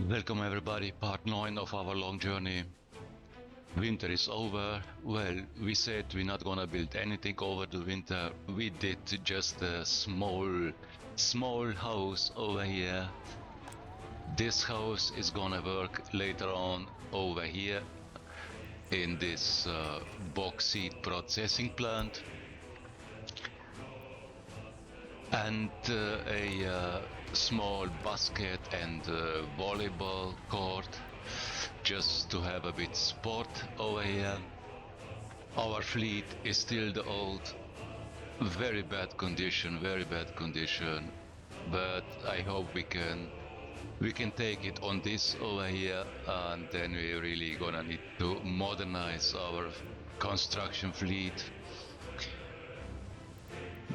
Welcome everybody, part 9 of our long journey. Winter is over. Well, we said we're not gonna build anything over the winter. We did just a small house over here. This house is gonna work later on over here in this bauxite processing plant. And a small basket and volleyball court just to have a bit sport over here. Our fleet is still the old, very bad condition, but I hope we can take it on this over here, and then we're really gonna need to modernize our construction fleet.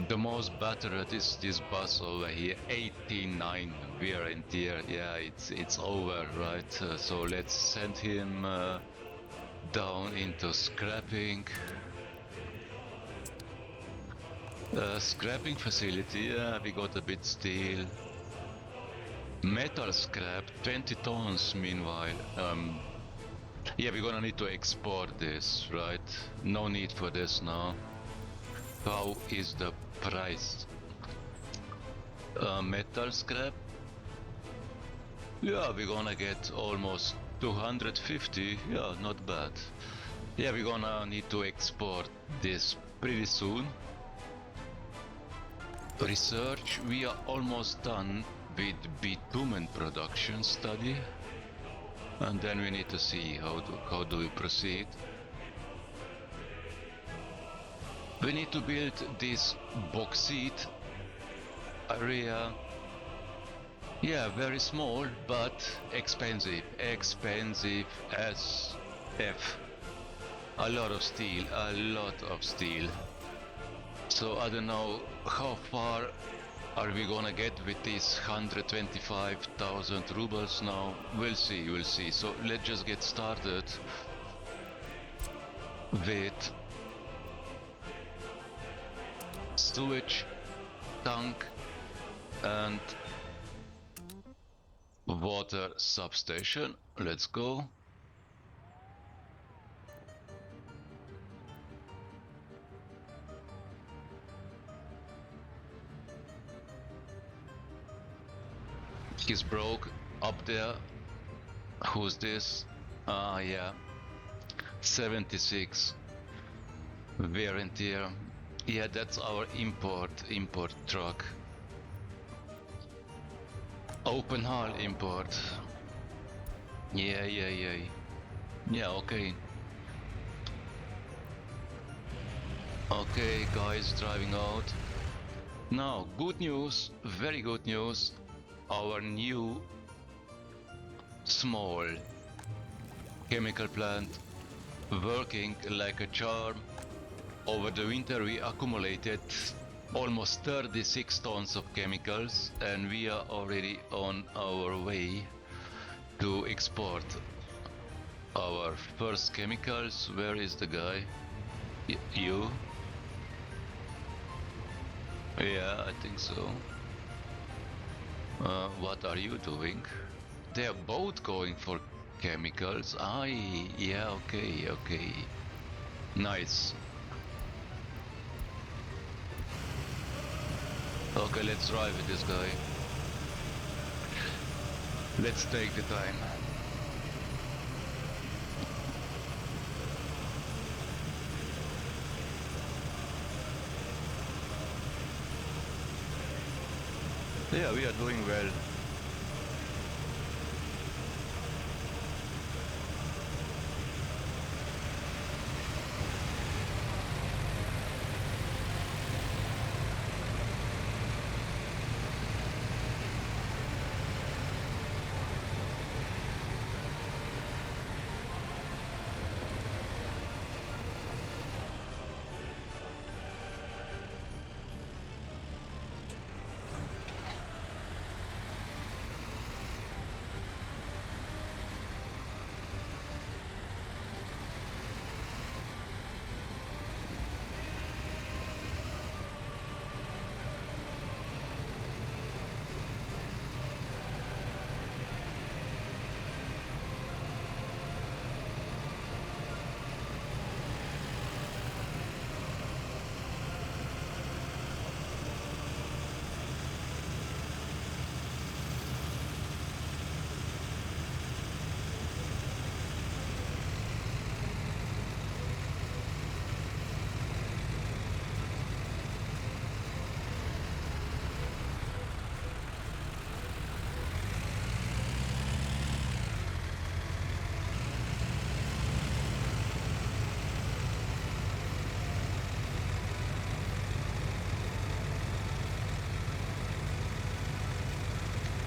The most battered is this bus over here, 89 wear and tear. Yeah, it's over, right? So let's send him down into scrapping. Scrapping facility, yeah, we got a bit steel. Metal scrap, 20 tons meanwhile. Yeah, we're gonna need to export this, right? No need for this now. How is the price? Metal scrap? Yeah, we're gonna get almost 250. Yeah, not bad. Yeah, we're gonna need to export this pretty soon. Research, we are almost done with bitumen production study. And then we need to see how do we proceed. We need to build this bauxite area. Yeah, very small, but expensive. Expensive as F. A lot of steel. So I don't know how far are we gonna get with these 125,000 rubles now. We'll see. So let's just get started with sewage tank and water substation. Let's go. He's broke up there. Who's this? Yeah, 76 wear and tear. Yeah, that's our import truck. Open hull import. Yeah, okay. Okay, guys driving out. Now, good news, very good news. Our new small chemical plant working like a charm. Over the winter we accumulated almost 36 tons of chemicals, and we are already on our way to export our first chemicals. Where is the guy? You? Yeah, I think so. What are you doing? They are both going for chemicals. Yeah, okay. Nice. Okay, let's drive with this guy. Let's take the time. Yeah, we are doing well.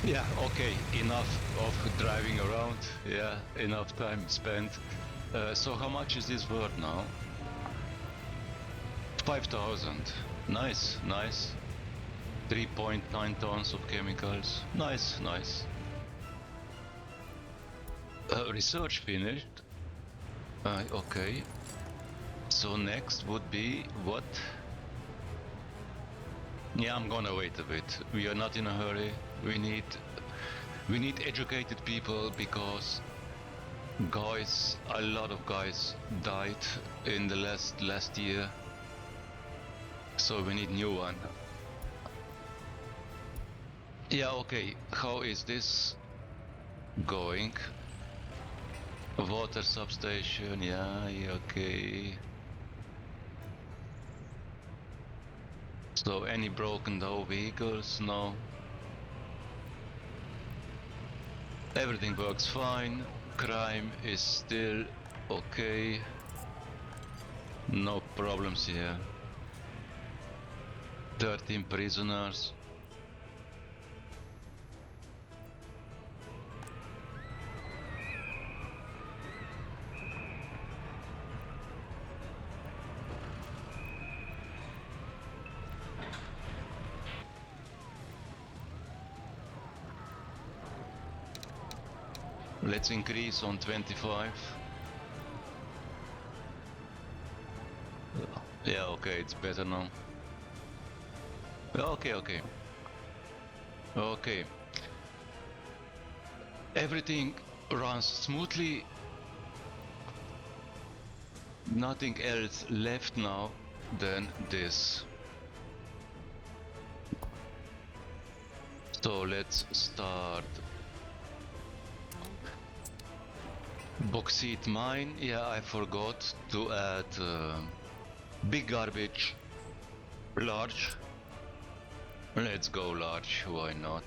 Yeah, okay, enough of driving around. Yeah, enough time spent. So how much is this worth now? 5,000. Nice, nice. 3.9 tons of chemicals. Nice, nice. Research finished. Okay. So next would be what? Yeah, I'm gonna wait a bit. We are not in a hurry. We need educated people because guys, a lot of guys died in the last year. So we need new one. Yeah, okay. How is this going? Water substation, yeah, okay. So any broken down vehicles? No. Everything works fine. Crime is still okay. No problems here. 13 prisoners. Let's increase on 25. Yeah, okay, it's better now. Okay, okay. Okay. Everything runs smoothly. Nothing else left now than this. So let's start. Bauxite mine. Yeah, I forgot to add big garbage. Large. Let's go large, why not?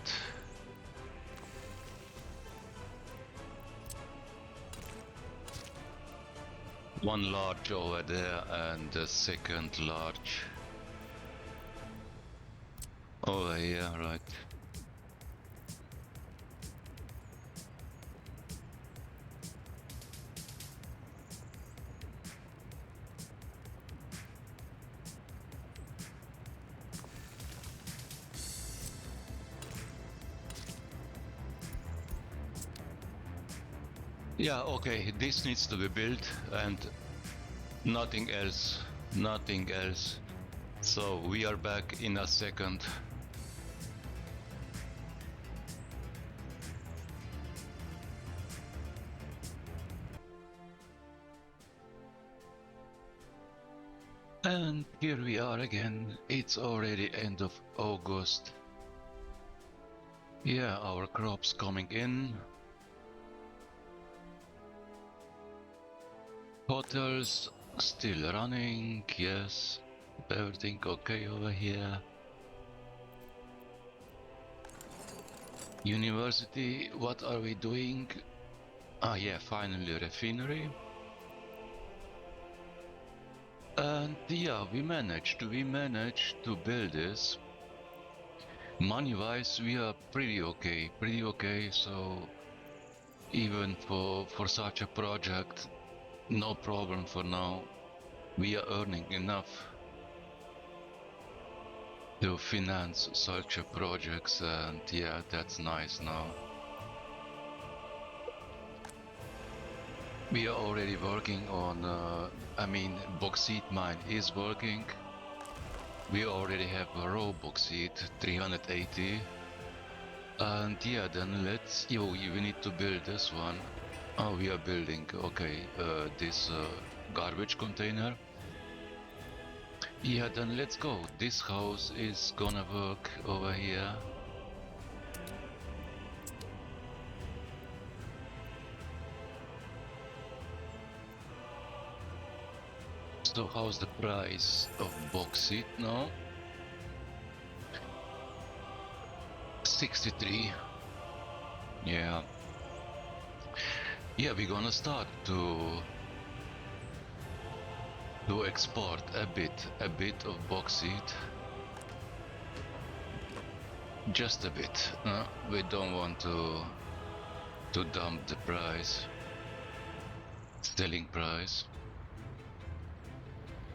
One large over there and the second large over here, right? Yeah, okay, this needs to be built and nothing else, nothing else. So we are back in a second. And here we are again. It's already end of August. Yeah, our crops coming in. Hotels still running, yes. Everything okay over here. University, what are we doing? Ah yeah, finally refinery. And yeah, we managed to build this. Money-wise, we are pretty okay, so even for such a project, no problem for now. We are earning enough to finance such a projects, and yeah, that's nice now. We are already working on, bauxite mine is working. We already have a raw bauxite, 380. And yeah, then we need to build this one. Oh, we are building, okay, this garbage container. Yeah, then let's go. This house is gonna work over here. So how's the price of bauxite now? 63. Yeah. Yeah, we're gonna start to export a bit of bauxite. Just a bit. We don't want to dump the price, selling price.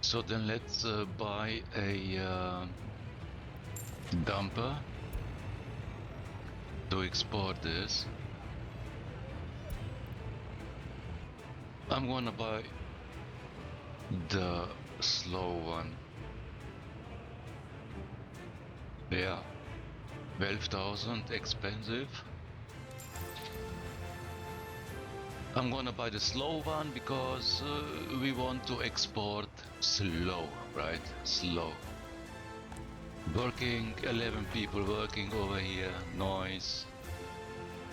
So then let's buy a dumper to export this. I'm gonna buy the slow one. Yeah, 12,000 expensive. I'm gonna buy the slow one because we want to export slow, right? Slow. Working, 11 people working over here, noise.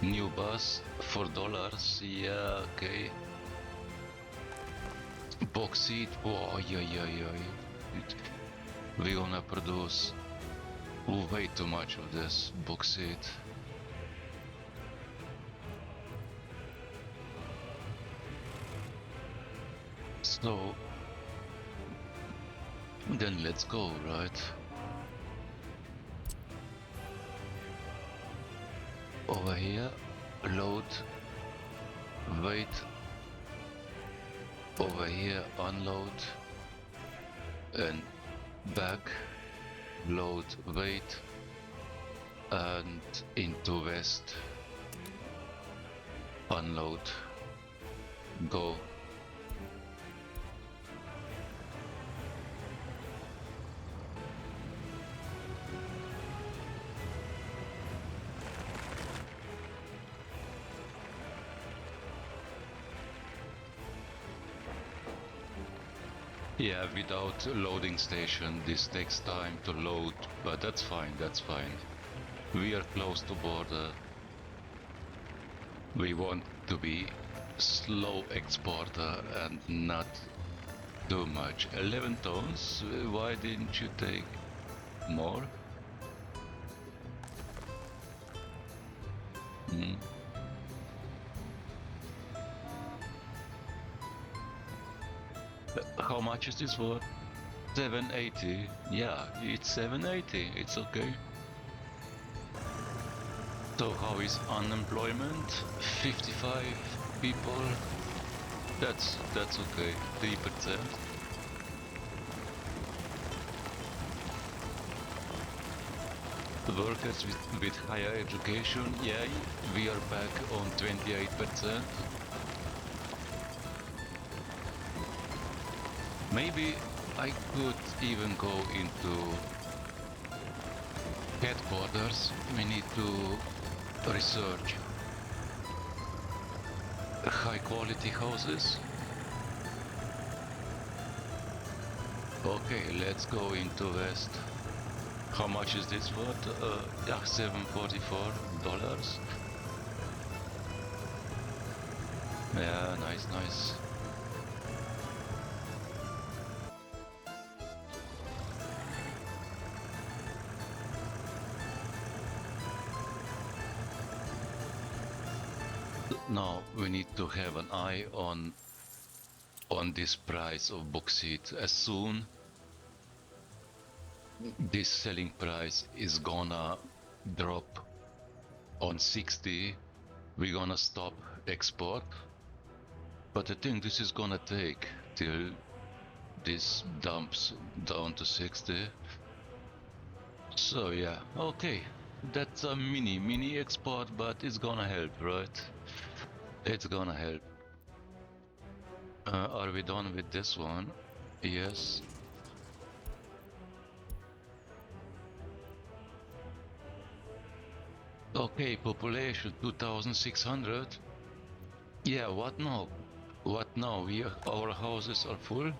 New bus for dollars, yeah, okay. Bauxite, oh, yeah. We're gonna produce way too much of this bauxite. So then let's go, right? Over here, load, wait. Over here, unload, and back, load, wait, and into west, unload, go. Yeah, without loading station, this takes time to load, but that's fine, that's fine. We are close to border. We want to be slow exporter and not too much. 11 tons, why didn't you take more? How much is this worth? 780. Yeah, it's 780. It's okay. So how is unemployment? 55 people. That's okay. 3%. Workers with higher education, yeah, we are back on 28%. Maybe I could even go into headquarters. We need to research high quality houses. Okay, let's go into west. How much is this worth? Yeah, $744. Yeah, nice. Now we need to have an eye on this price of bauxite. As soon this selling price is gonna drop on 60, we're gonna stop export. But I think this is gonna take till this dumps down to 60. So yeah, okay. That's a mini export, but it's gonna help, right? It's gonna help. Are we done with this one? Yes. Okay, population 2,600. Yeah, what now? What now? Our houses are full?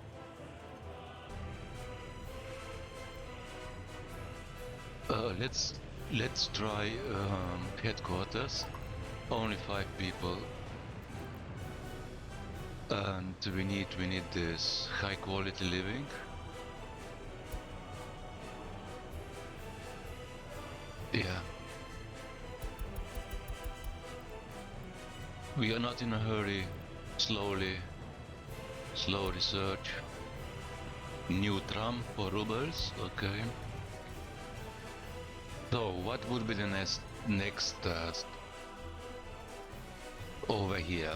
Let's try headquarters. Only 5 people. And we need this high quality living. Yeah. We are not in a hurry. Slow research. New tram for rubles, okay. So what would be the next task over here?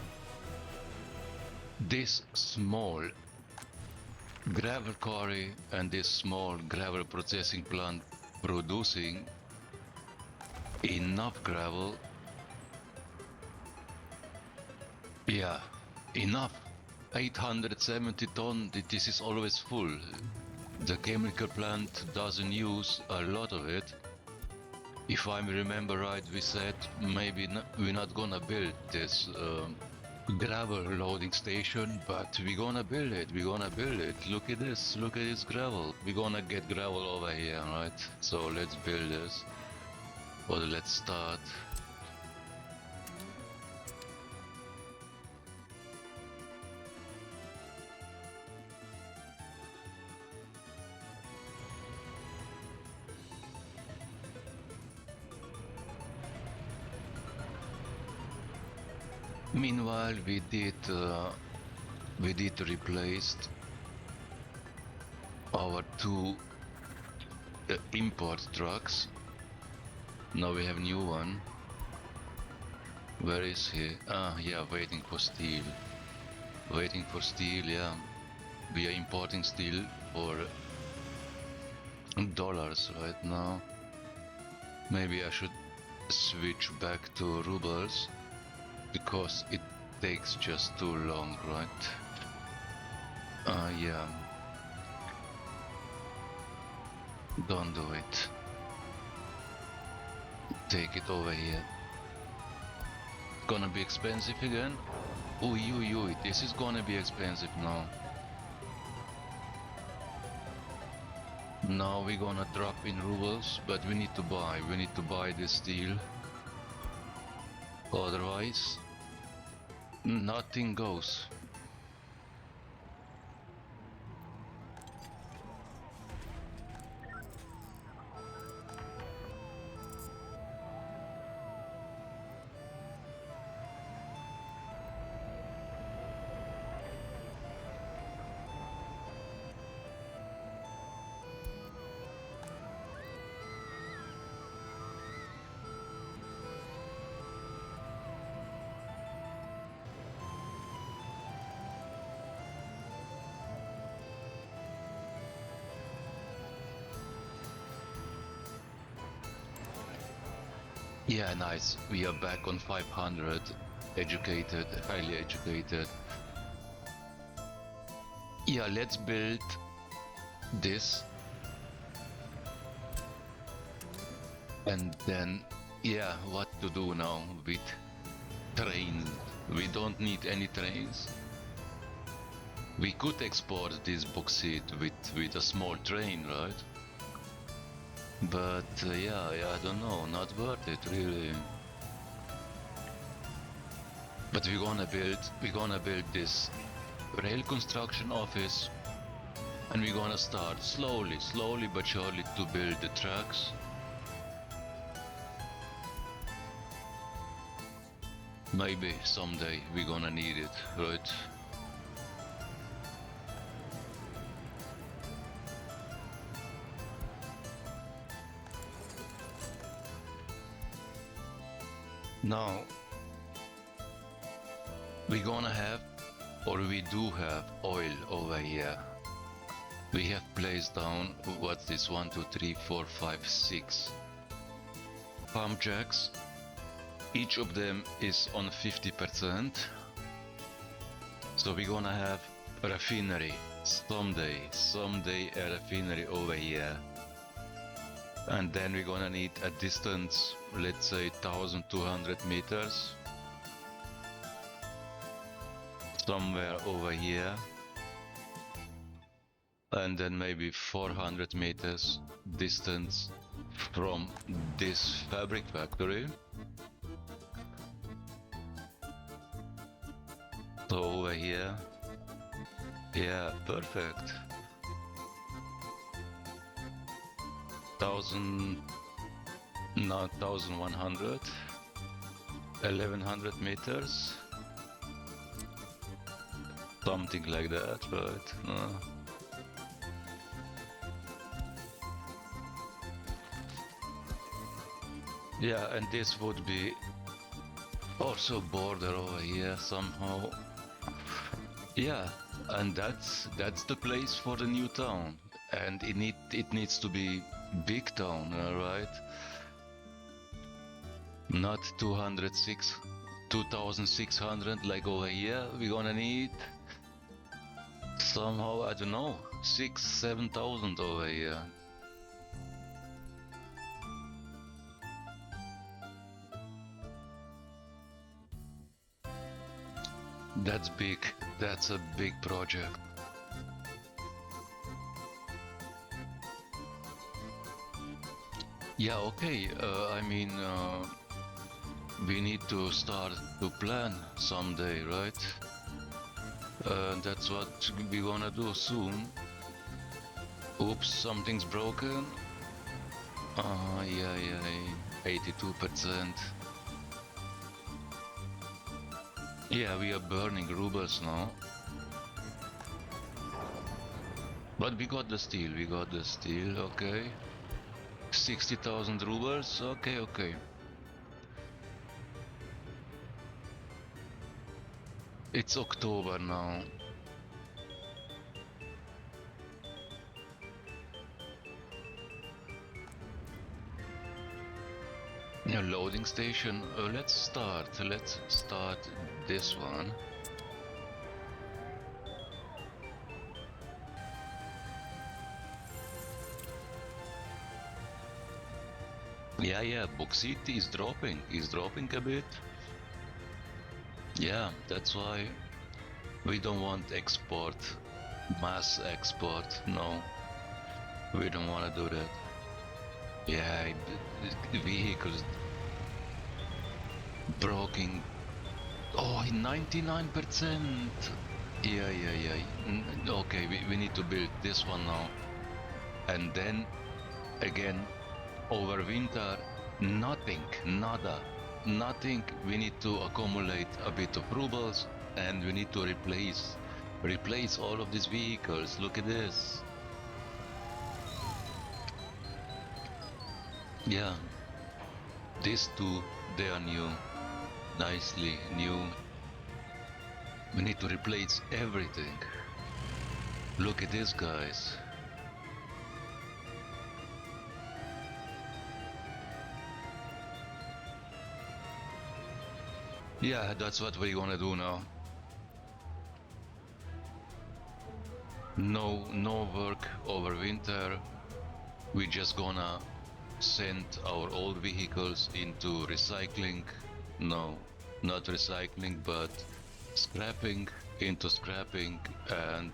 This small gravel quarry and this small gravel processing plant producing enough gravel. Yeah, enough. 870 ton, this is always full. The chemical plant doesn't use a lot of it. If I remember right, we said maybe we're not gonna build this gravel loading station, but we're gonna build it, Look at this gravel. We're gonna get gravel over here, right? So let's build this. Or let's start. Meanwhile, we did replaced our two import trucks. Now we have new one. Where is he? Ah, yeah, waiting for steel. Yeah. We are importing steel for dollars right now. Maybe I should switch back to rubles, because it takes just too long, right? Yeah. Don't do it. Take it over here. Gonna be expensive again? Ui, this is gonna be expensive now. Now we're gonna drop in rubles, but we need to buy this steel. Otherwise, nothing goes. Yeah, nice. We are back on 500. Educated, highly educated. Yeah, let's build this. And then, yeah, what to do now with trains? We don't need any trains. We could export this bauxite with a small train, right? But yeah, I don't know, not worth it really. But we're gonna build this rail construction office, and we're gonna start slowly but surely to build the tracks. Maybe someday we're gonna need it, right? Now, we're gonna have, or we do have, oil over here. We have placed down, what's this, 1, 2, 3, 4, 5, 6 pump jacks. Each of them is on 50%. So we're gonna have a refinery someday a refinery over here. And then we're gonna need a distance, let's say 1200 meters, somewhere over here, and then maybe 400 meters distance from this fabric factory. So over here, yeah, perfect. 1100, 1100 meters, something like that, right? Yeah, and this would be also border over here somehow. Yeah, and that's the place for the new town, and it needs to be big town, right? Not 206, 2600 like over here. We're gonna need somehow, I don't know, 7,000 over here. That's big. That's a big project. Yeah, okay. I mean, we need to start to plan someday, right? That's what we're gonna do soon. Oops, something's broken. Yeah, 82%. Yeah, we are burning rubles now. But we got the steel, okay. 60,000 rubles, okay. It's October now. A loading station, let's start this one. Yeah, bauxite is dropping a bit. Yeah, that's why we don't want export, mass export, no. We don't want to do that. Yeah, the vehicles broken. Oh, 99%. Yeah. Okay, we need to build this one now. And then again, over winter, nothing. We need to accumulate a bit of rubles and we need to replace all of these vehicles. Look at this. Yeah, these two, they are new, nicely new. We need to replace everything. Look at this, guys. Yeah, that's what we're gonna do now. No work over winter. We're just gonna send our old vehicles into recycling. No, not recycling, but scrapping, into scrapping, and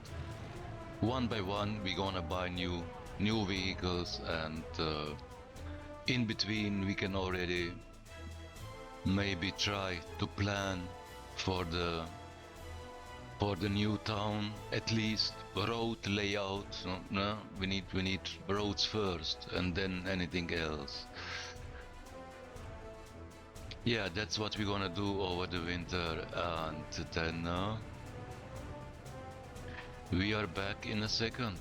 one by one we're gonna buy new vehicles, and in between we can already maybe try to plan for the new town, at least road layout. No, we need roads first and then anything else. Yeah, that's what we're gonna do over the winter, and then we are back in a second.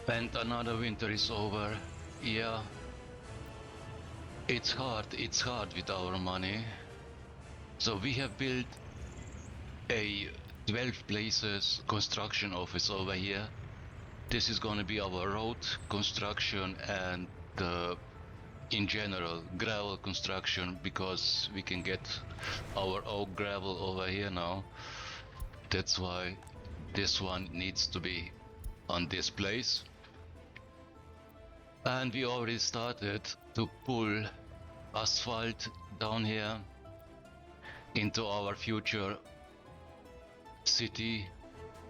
And another winter is over. Yeah, it's hard with our money. So we have built a 12 places construction office over here. This is gonna be our road construction and in general gravel construction, because we can get our own gravel over here now. That's why this one needs to be on this place. And we already started to pull asphalt down here into our future city.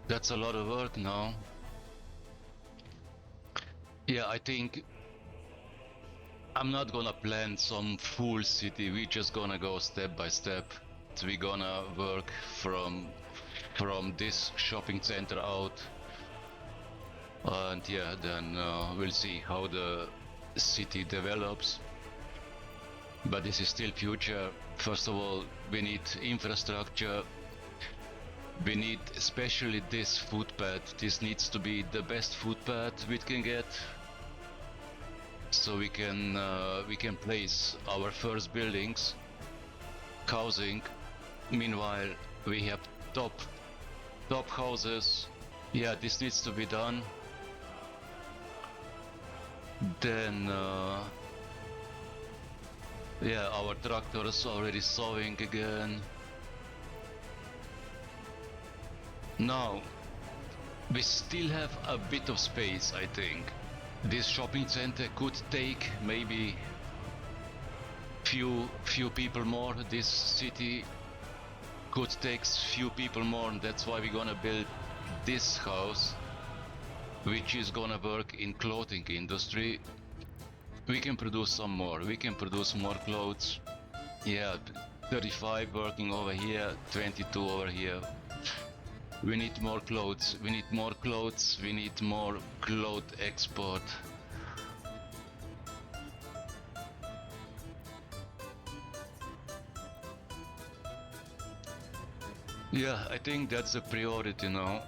That's a lot of work now. Yeah, I think I'm not gonna plan some full city. We're just gonna go step by step. but we're gonna work from this shopping center out. And yeah, then we'll see how the city develops. But this is still future. First of all, we need infrastructure. We need especially this footpath. This needs to be the best footpath we can get, so we can place our first buildings, housing. Meanwhile, we have top houses. Yeah, this needs to be done. Then yeah, our tractors already sowing again. Now we still have a bit of space, I think. This shopping center could take maybe few people more. This city could take few people more, and that's why we're gonna build this house, which is gonna work in clothing industry. We can produce some more. We can produce more clothes. Yeah, 35 working over here, 22 over here. We need more clothes. We need more clothes. We need more cloth export. Yeah, I think that's a priority now.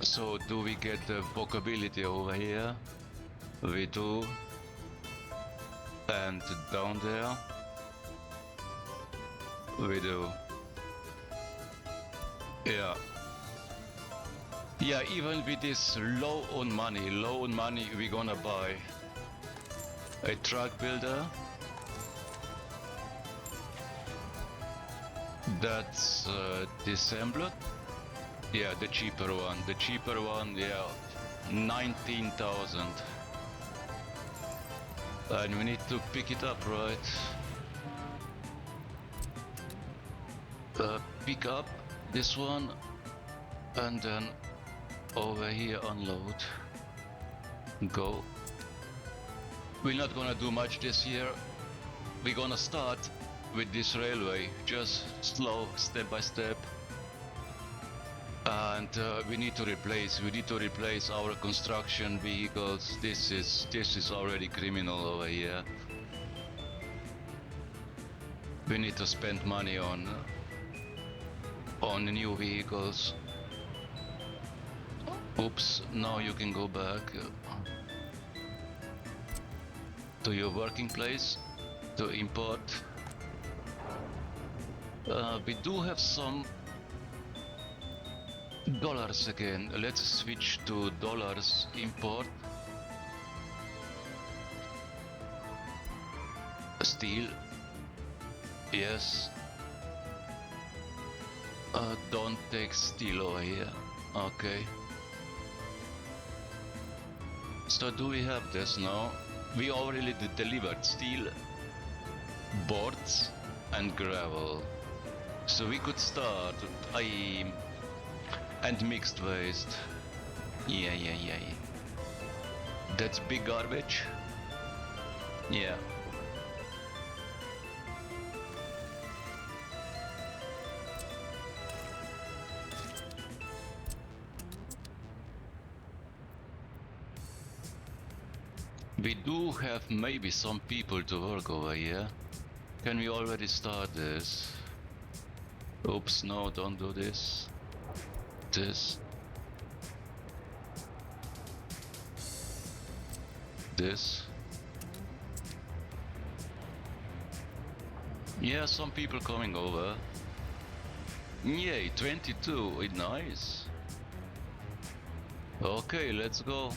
So do we get the walkability over here? We do. And down there? We do. Yeah. Yeah, even with this low on money, we're gonna buy a truck builder. That's disassembler. Yeah, the cheaper one, yeah, 19,000. And we need to pick it up, right? Pick up this one, and then over here unload. Go. We're not gonna do much this year. We're gonna start with this railway, just slow, step by step. And we need to replace our construction vehicles. This is already criminal over here. We need to spend money on new vehicles. Oops, now you can go back to your working place to import. We do have some dollars again. Let's switch to dollars import. Steel. Yes. Don't take steel over here. Okay. So do we have this now? We already delivered steel, boards and gravel. So we could start and mixed waste. Yeah. That's big garbage. Yeah. We do have maybe some people to work over here. Can we already start this? Oops, no, don't do this. This. Yeah, some people coming over. Yay, 22, nice. Okay, let's go.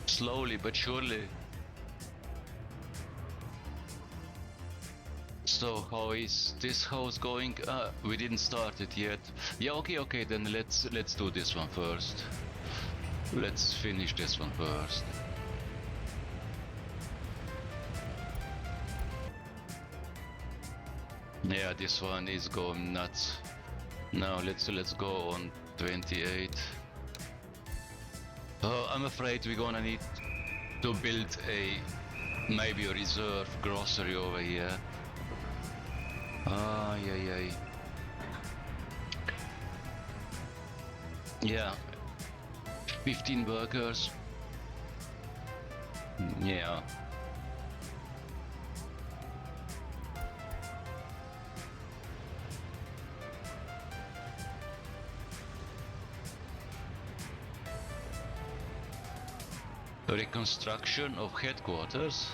Slowly but surely. So how is this house going? We didn't start it yet. Yeah, okay, then let's do this one first. Let's finish this one first. Yeah, this one is going nuts. Now let's go on 28. I'm afraid we're gonna need to build maybe a reserve grocery over here. Ay, ay, ay. Yeah, 15 workers. Yeah. Reconstruction of headquarters.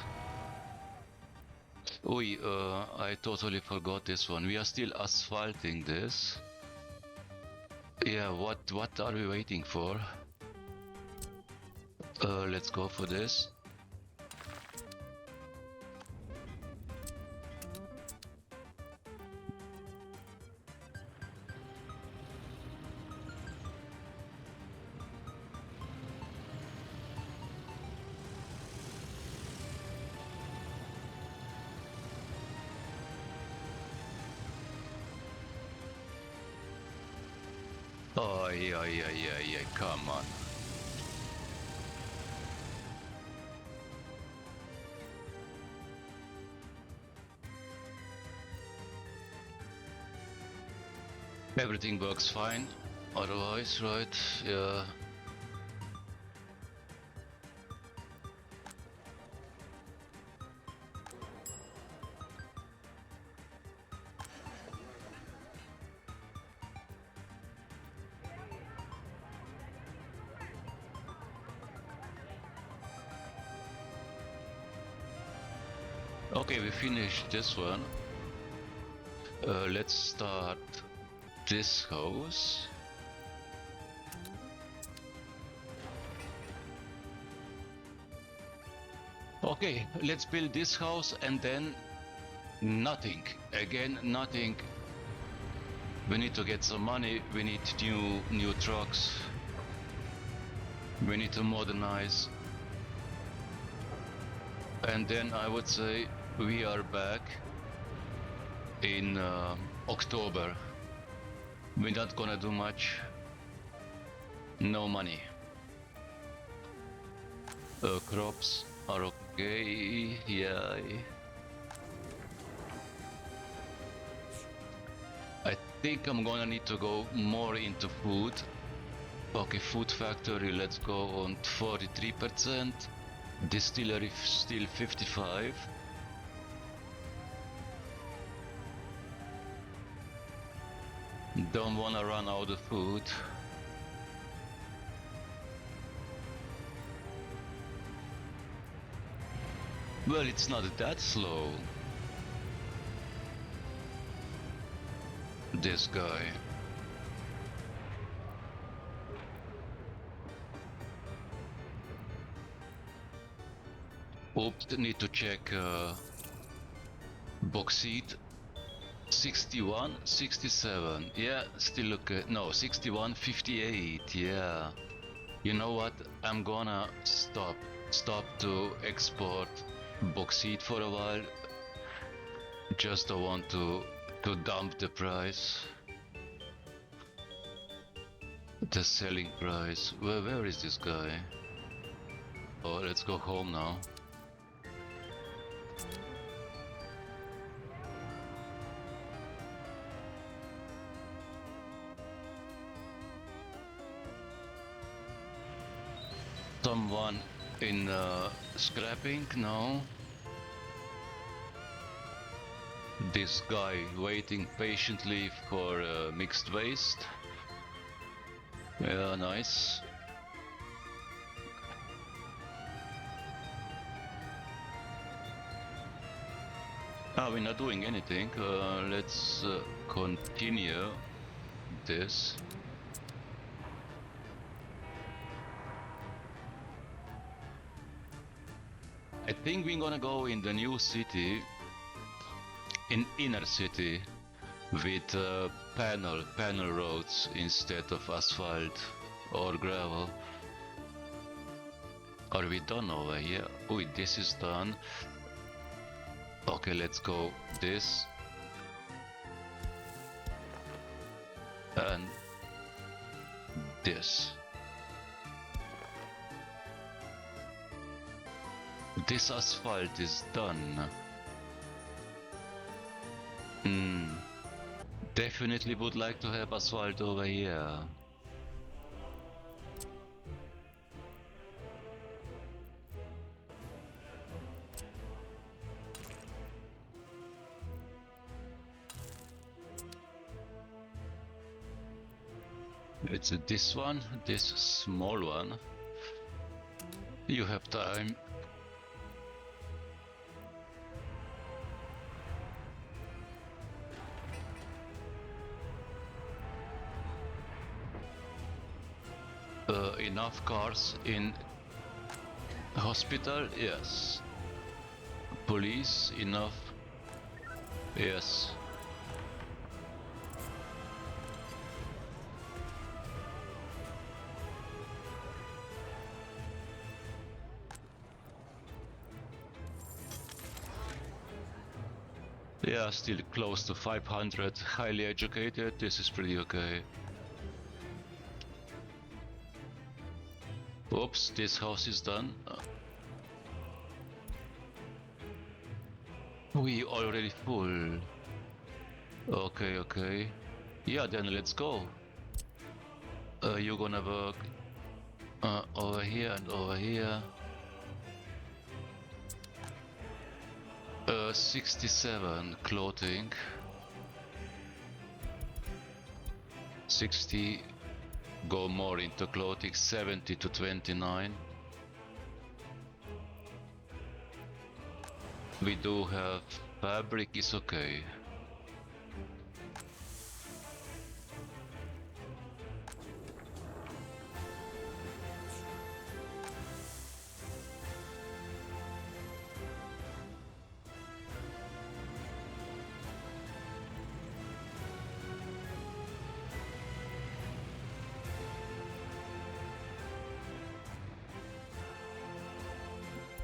Oi, I totally forgot this one. We are still asphalting this. Yeah, what are we waiting for? Let's go for this. Oh, yeah, come on. Everything works fine. Otherwise, right? Yeah. Okay, we finished this one. Let's start this house. Okay, let's build this house and then nothing. Again, nothing. We need to get some money. We need new trucks. We need to modernize. And then I would say we are back in October. We're not gonna do much. No money. Crops are okay. Yeah. I think I'm gonna need to go more into food. Okay, food factory, let's go on 43%. Distillery still 55. Don't wanna run out of food. Well, it's not that slow. This guy. Oops, need to check bauxite. 61, 67. Yeah, still okay. No, 61, 58. Yeah. You know what? I'm gonna stop to export bauxite for a while. Just don't want to dump the price. The selling price. Where is this guy? Oh, let's go home now. Someone in scrapping now. This guy waiting patiently for mixed waste. Yeah, nice. We're not doing anything. Let's continue this. I think we're gonna go in the new city, in inner city, with panel roads instead of asphalt or gravel. Are we done over here? Oh, this is done. Okay, let's go this. And this. This asphalt is done. definitely would like to have asphalt over here. It's this one, this small one. You have time. Enough cars in hospital? Yes. Police? Enough? Yes. Yeah, still close to 500, highly educated, this is pretty okay. Oops, this house is done. We already full. Okay, okay. Yeah, then let's go. You're gonna work over here and over here. 67 clothing. 60 go more into clothing, 70 to 29. We do have fabric, is okay.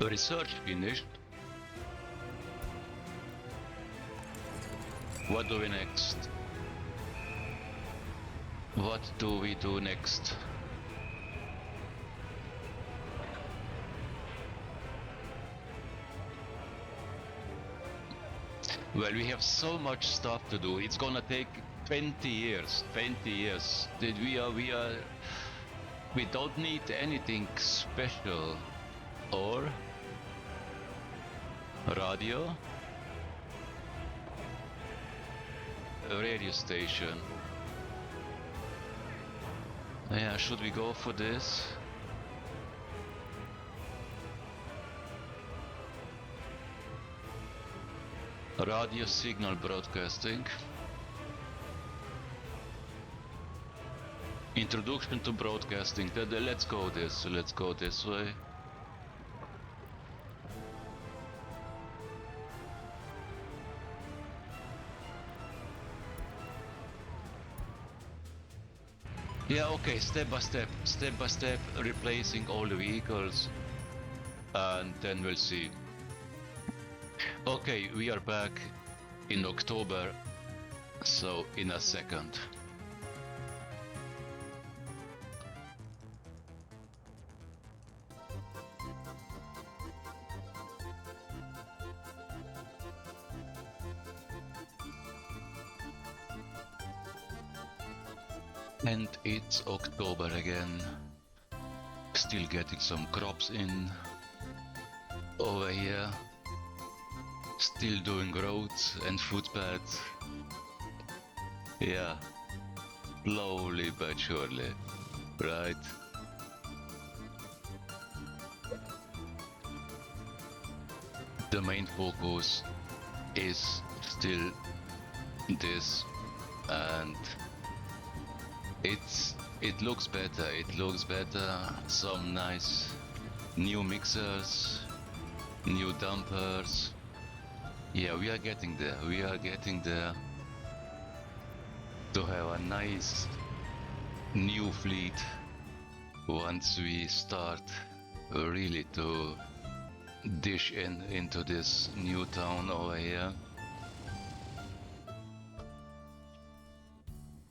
Research finished. What do we next? What do we do next? Well, we have so much stuff to do. It's gonna take 20 years. 20 years. We don't need anything special. Or radio, a radio station. Yeah, should we go for this? Radio signal broadcasting. Introduction to broadcasting. Let's go this way. Yeah, okay, step by step, replacing all the vehicles, and then we'll see. Okay, we are back in October, so in a second. And it's October again. Still getting some crops in over here. Still doing roads and footpaths. Yeah, slowly but surely, right? The main focus is still this, and it looks better. Some nice new mixers, new dumpers. Yeah, we are getting there to have a nice new fleet once we start really to dish into this new town over here.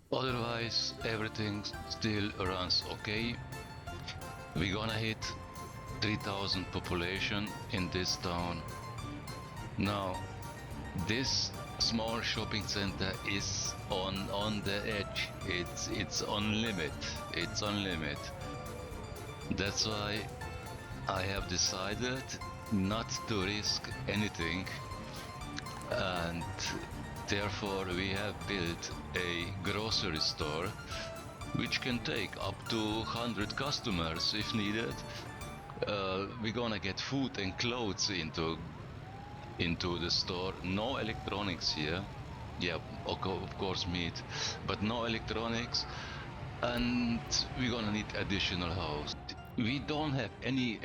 Otherwise, everything still runs okay. We're gonna hit 3,000 population in this town. Now, this Small shopping center is on the edge. It's on limit. It's on limit. That's why I have decided not to risk anything, and therefore we have built a grocery store which can take up to 100 customers if needed. We're gonna get food and clothes into the store. No electronics here. Yeah, of course meat, but no electronics. And we're gonna need additional house. We don't have any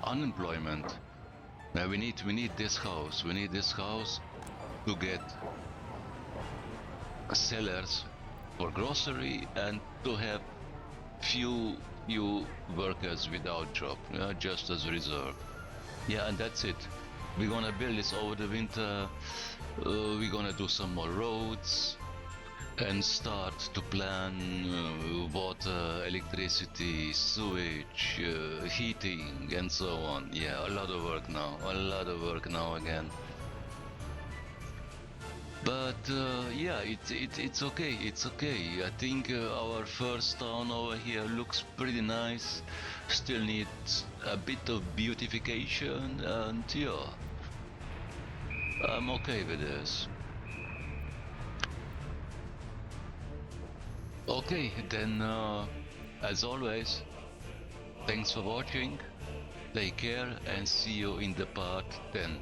unemployment. We need this house. We need this house to get sellers for grocery and to have few workers without job, just as reserve. Yeah, and that's it. We're gonna build this over the winter. We're gonna do some more roads and start to plan water, electricity, sewage, heating, and so on. Yeah, a lot of work now. A lot of work now again. But yeah, it's okay. It's okay. I think our first town over here looks pretty nice. Still needs a bit of beautification, and yeah, I'm okay with this. Okay, then as always, thanks for watching. Take care and see you in the part 10.